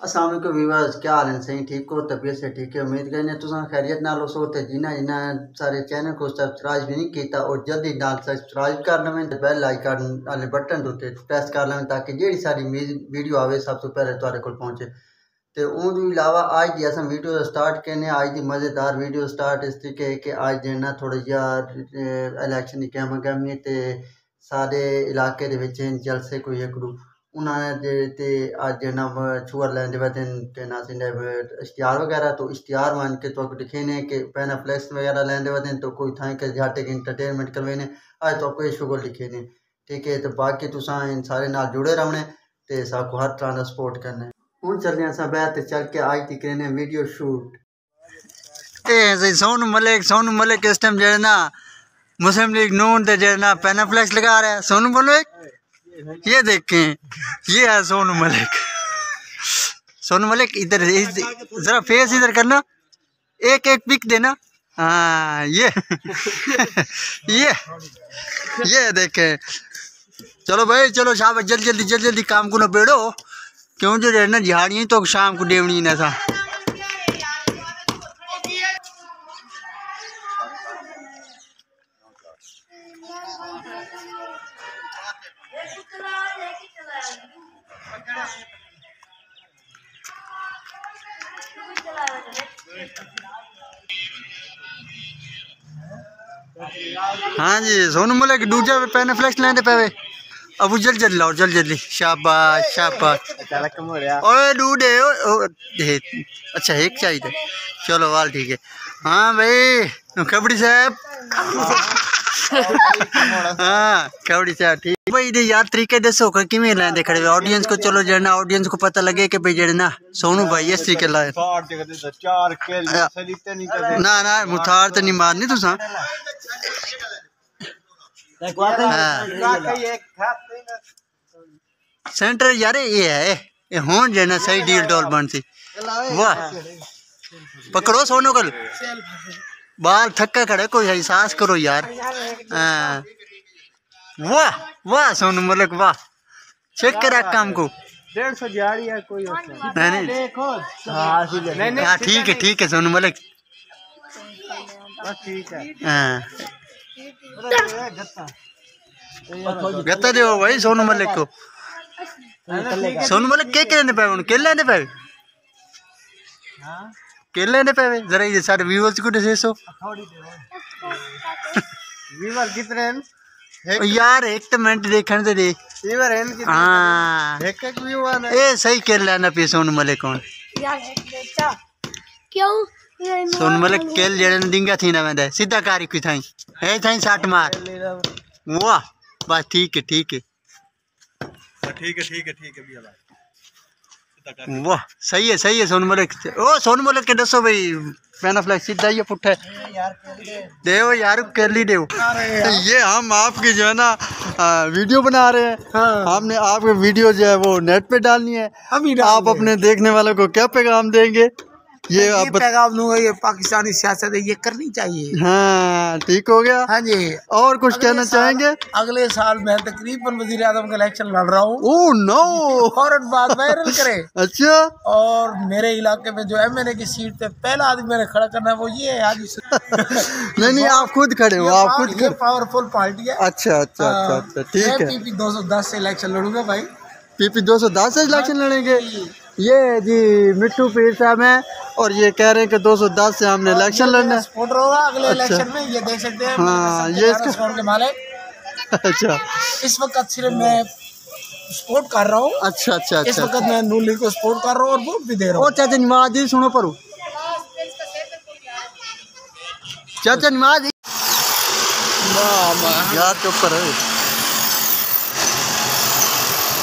अस्सलाम वालेकुम व्यूअर्स, क्या हाल है? सही ठीक हो? तबीयत से ठीक है? उम्मीद करने तुम खैरियत नाल हो। तो जिन्हें सारे चैनल को सब्सक्राइब भी नहीं किया और जल्दी नाल सब्सक्राइब कर लें, बेल आइकन वाले बटन उत्ते प्रेस कर लें ताकि जी सारी वीडियो आवे सब तो पहले तुहाडे कोल पहुंचे। तो उन अलावा आज की अस वीडियो स्टार्ट करने, आज की मज़ेदार वीडियो स्टार्ट इस तरीके कि आज देना थोड़ा जिहा इलैक्शन की गहमा गहमी ते सारे इलाके दे जलसे कोई एक उन्होंने ते आज ना छुअर लैंदे वतन ते ना सिंधे इश्तिहार वगैरह तो इश्तिहार मान के तो दिखे ने कि पैना फ्लैक्स वगैरह लैंदे वतन तो कोई थाई के जाटे के इंटरटेनमेंट करवेने आज तो कोई शुगर लिखे ने। ठीक है, तो बाकी तुसा इन सारे नाल जुड़े रहने ते साको हर तरह का सपोर्ट करने। हूँ चलने असा बैठ चल के आज की करने वीडियो शूट। सोनू मलिक इस टाइम जो ना मुस्लिम लीग नून ते जो ना पैना फ्लैक्स लगा रहा है। सोनू मलिक ये देखें, ये है सोनू मलिक। सोनू मलिक इधर जरा फेस इधर करना, एक एक पिक देना। हाँ ये ये देखें। चलो भाई चलो शाबाश, जल्दी जल्दी काम को नबेड़ो क्यों जो ना झाड़ियाँ तो शाम को देवनी ना था। हाँ जी, सोनू मलिक दूजा पैन फ्लैक्स लेंदे पे अबू जल्दी लाओ जल्दी। शाबाश शाबाश। ओए डूडे अच्छा एक चाहिए। चलो वाल ठीक है। हाँ भाई कबड्डी साहब। हाँ कबड्डी साहब ठीक भाई। यार तरीके दसो किमें लेंदे खड़े ऑडियंस को। चलो जड़ना ऑडियंस को पता लगे कि भाई जड़ना सोनू भाई इस तरीके लाए ना मुथार तो नहीं मारनी तुसा। सेंटर यार ये है ये होन जो सही डील डॉल बनती। वाह पकड़ो सोनू कल बाल थक्का खड़े कोई एहसास करो यार। वाह वाह सोनू मलिक वाह, चेक करा काम को। 150 दिहाड़ी है कोई नहीं। हाँ ठीक है सोनू मलिक ठीक है। हाँ गत्ता दो भाई सोनू मलिक को। सोनू मलिक के लेने पे के लेने पे के लेने पे जरा ये सारे व्यूअर्स को दसो। व्यूअर कितने हैं यार? एक तो मिनट देखने दे दे। व्यूअर हैं कितने? हाँ एक व्यूअर है। ए सही के लेना पे सोनू मलिक कौन क्यों सोनू मलिक केल जड़े दिंगा थी ना मैं सीधा कारी की थाई है थाई साट मार। वाह बस ठीक है वाह सही है सोनू मलिक। ओ सोनू मलिक के दसो भाई पैना फ्लैक्स सीधा ये पुट्ठा देव यार कर ली देव। ये हम आपकी जो है ना वीडियो बना रहे हैं। हाँ। हमने आपकी वीडियो जो है वो नेट पे डालनी है। आप अपने देखने वालों को क्या पैगाम देंगे? ये पैगाम दूंगा ये पाकिस्तानी सियासत है ये करनी चाहिए। हाँ ठीक हो गया। हाँ जी और कुछ कहना चाहेंगे? अगले साल मैं तकरीबन वज़ीर आज़म का इलेक्शन लड़ रहा हूँ। ओह नो फौरन बात वायरल करे। अच्छा और मेरे इलाके में जो एमएनए की सीट पे पहला आदमी मैंने खड़ा करना है वो ये है आज। नहीं आप खुद खड़े हो, आप खुद पावरफुल पार्टी है। अच्छा ठीक है। पीपी 210 से इलेक्शन लड़ूंगा भाई। पीपी 210 से इलेक्शन लड़ेंगे। ये जी मिट्टू पीर साहब हैं और ये कह रहे हैं कि 210 से हमने इलेक्शन लड़ना है। सपोर्टर होगा अगले इलेक्शन में ये देख सकते हैं। हाँ ये इसका के मालिक। अच्छा इस वक्त सिर्फ मैं सपोर्ट कर रहा हूँ। अच्छा इस वक्त मैं नून लीग को सपोर्ट कर रहा हूँ और वोट भी दे रहा हूँ। और चाचा नमाज दी सुनो परो चाचा नमाज यार चुप कर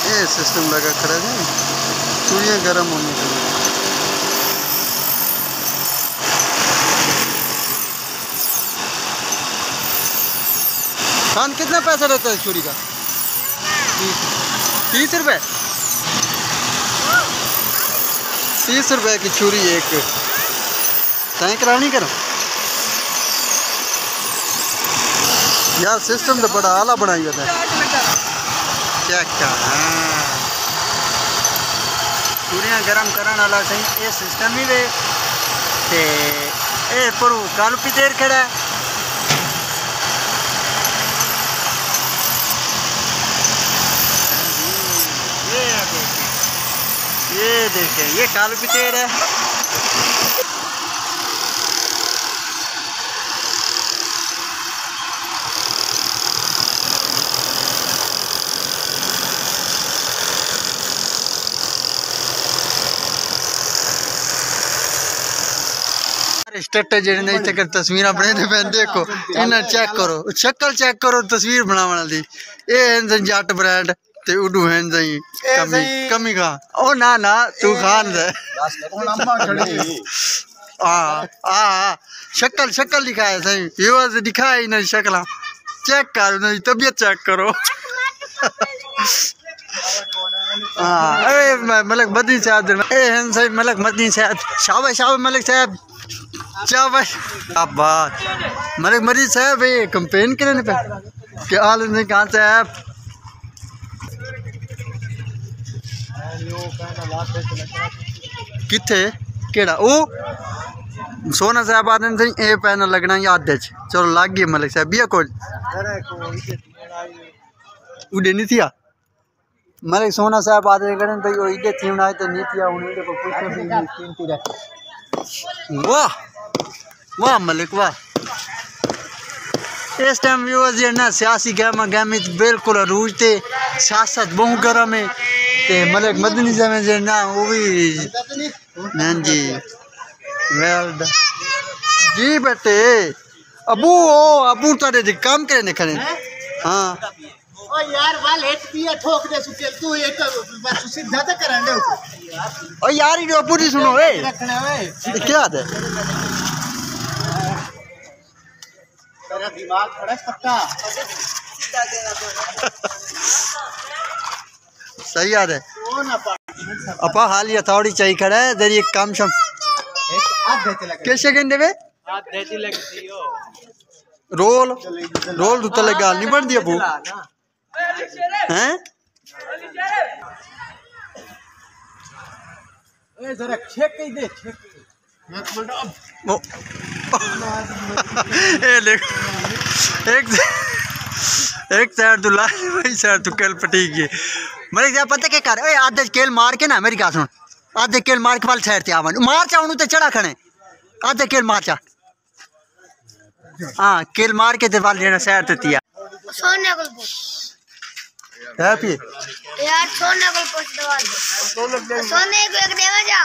ये सिस्टम लगा खड़ा है चूड़ियाँ गर्म होने के लिए। खान कितना पैसा रहता है चूड़ी का? 30 रुपये 30 रुपये की चूड़ी एक तय करानी करो यार। सिस्टम तो बड़ा आला बनाई होता है। क्या छुरियां गरम करने वाला सही ये सिस्टम ही वे ते ये परू कालू पितेर खड़ा है। ये देखें ये कालू पितेर है। स्टेट जेडे नहीं तक तस्वीर बने पे देखो इन्हें चेक करो शक्ल चेक करो तस्वीर बनाने वाली ये हैं जट ब्रांड ते उडू हैं सही कमी कमी खा ओ ना ना तू खान दे शक्ल शक्ल दिखाए सही व्यूअर्स दिखाए इन्हें शक्ल चेक करो नहीं तबीयत चेक करो। अरे मलिक मदनी साहब ए हैं सही मलिक मदनी साहब शाबाश शाबाश मलिक साहब शाबाश आप बात मलिक मदनी साहब ये कंपेन करने पे क्या हाल है कहाँ से आप किथे केड़ा ओ सोना साहब आदमी सही ए पैनल लगना याद है चलो लग गई मलिक साहब बिया को उड़े नहीं थिया मलिक सोना साहब आदमी करन भाई ओ इदे थी ना तो नहीं थिया उन्हें को कुछ भी कीमती रख वाह वाह मलिक वाह इस टाइम व्यूअर्स ये ना सियासी गहमा गहमी बिल्कुल अरूज थे सियासत बहु गर्म है ते मलिक मदनी साहब जे ना वो भी ना जी वेल जी बेटे अबू ओ अबू तारे दे काम करे खने हां ओ यार वाल हेट पिया ठोक दे सुके तू एक बस सीधा तो करने ओ यार ये अबू नहीं सुनो ए रखना वे क्या है तेरा दिमाग खड़ा पक्का सही याद है अपा हाल ये थोड़ी चाहिए खड़ा है तेरी एक काम शम कैसे कहने वे रोल रोल तो तले गाल नहीं बढ़ दिया बू हैं ए जरा चेक कर दे चेक ए देख एक साइड तू ला वही साइड तू कल पटी गई मेरे क्या पता क्या कर ए आधे केल मार के ना मेरी बात सुन आधे केल मार के वाल साइड ते आवन मार चावनु ते चढ़ा खणे आधे केल मार चा हां केल मार के ते वाल लेना साइड ते तिया सोने को पूछ है पी यार सोने को पूछ दवा दे सोने को एक देवा जा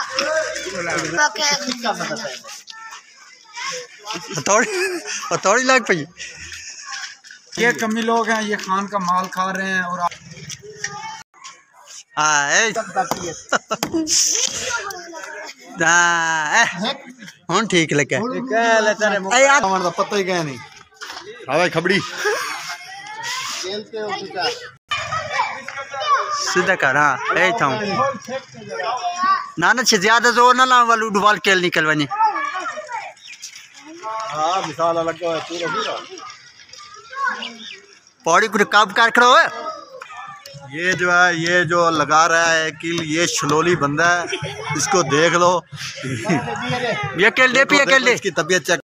हथौड़ी लग पई ये कमी लोग हैं ये खान का माल खा रहे हैं और हुन ठीक लगे पता ही क्या नहीं हाँ भाई खबड़ी सीधा कर हाँ ए था ना ज्यादा जोर ना ला वालू डुबाल केल निकल बनी हाँ मिसाल अलग पूरा पौड़ी को कब कर खड़ो है ये जो है ये जो लगा रहा है किल ये छलोली बंदा है इसको देख लो ये केल दे पी केल दे इसकी तबीयत चेक